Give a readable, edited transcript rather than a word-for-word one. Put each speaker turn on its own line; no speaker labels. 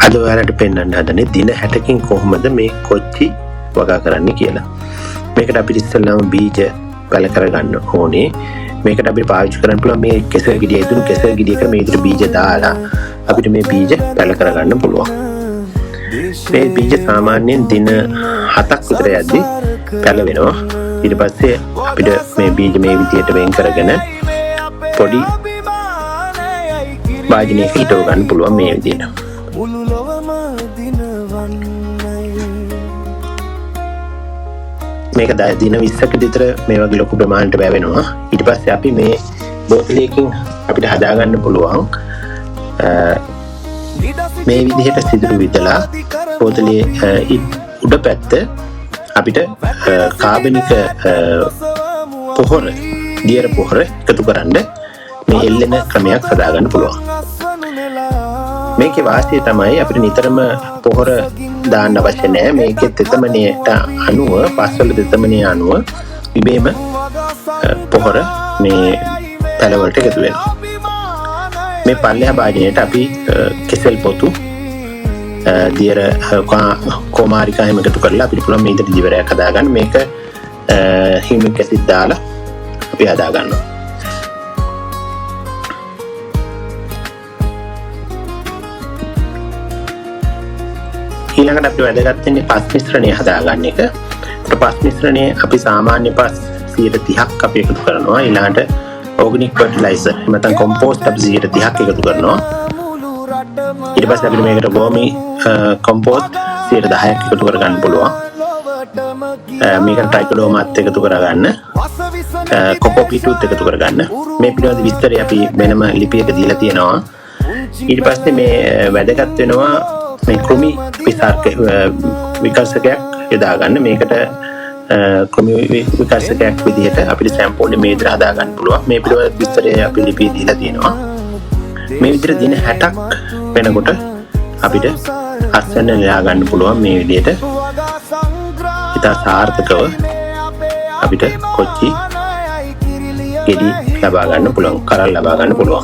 අද ඔයාලට පෙන්වන්න හදන්නේ දින 60කින් කොහොමද මේ කොච්චි වගා කරන්න කියලා. මේකට අපිට ඉස්සෙල්ලාම බීජ පැල කරගන්න ඕනේ. මේකට අපිට පාවිච්චි කරන්න පුළුවන් මේ කෙසෙල් ගෙඩිය ඉදුණු කෙසෙල් ගෙඩියක මේ විදිහට බීජ දාලා අපිට මේ බීජ පැල කරගන්න පුළුවන්. මේ බීජ සාමාන්‍යයෙන් දින 7ක් විතර යද්දි පැල වෙනවා. ඊට පස්සේ අපිට මේ බීජ මේ විදිහට වෙන් කරගෙන පොඩි වාජනයක හිටව ගන්න පුළුවන් මේ විදිහට. මේක දින 20ක විතර මේ වගේ ලොකු ප්‍රමාණයට වැවෙනවා. ඊට පස්සේ අපි මේ බෝතලයකින් අපිට හදාගන්න පුළුවන් මේ විදිහට සිදුරු විදලා බෝතලයේ උඩ පැත්ත අපිට කාබනික පොහොර දියර පොහොර එකතු කරන්න මේ එල්ලෙන ක්‍රමයක් හදාගන්න පුළුවන්. මේකේ වාසිය තමයි අපිට නිතරම පොහොර දාන්න අවශ්‍ය නැහැ. මේකේ තෙතමනයට අනුව පස්වල තෙතමනයේ අනුව ඉබේම පොහොර මේ පැලවලට එකතු වෙනවා. මේ පල්ලෙහා භාජනයට අපි කෙසෙල් පොතු දියර කොමාරිකා හැම එකතු කරලා අපිට පුළුවන් මේ විදිහට දිවරයක් හදාගන්න. මේක හියුමික් ඇසිඩ් දාලා අපි හදාගන්නවා. ඊළඟට අපිට වැදගත් වෙන්නේ පස් මිශ්‍රණය හදාගන්න එක. පස් මිශ්‍රණය අපි සාමාන්‍ය පස් 30ක් අපි එකතු කරනවා. ඊළඟට ඕගනික් ෆර්ටිලයිසර් නැත්නම් කොම්පෝස්ට් අපි 30ක් එකතු කරනවා. ඊට පස්සේ අපිට මේකට වර්මි කොම්පෝස්ට් 10ක් එකතු කරගන්න පුළුවන්. මේකට ට්‍රයිකෝඩර්මාත් එකතු කරගන්න, කොකෝපීටුත් එකතු කරගන්න. මේ පිළිබඳ විස්තරය අපි වෙනම ලිපියක දීලා තියෙනවා. ඊට පස්සේ මේ වැදගත් වෙනවා මේ කෘමි විකර්ශකයක් යොදා ගන්න. මේකට කෘමි විකර්ශකයක් විදිහට අපිට සැම්පල් මේ විදිහට හදා ගන්න පුළුවන්. මේ පිළිවෙල විස්තරය අපි ලිපියේ දීලා තියෙනවා. මේ විදිහට දින 60ක් වෙනකොට අපිට අස්වැන්න ලියා ගන්න පුළුවන් මේ විදිහට. ඉතා සාර්ථකව අපිට කොච්චි ගෙඩි ලබා ගන්න පුළුවන්, කරල් ලබා ගන්න පුළුවන්.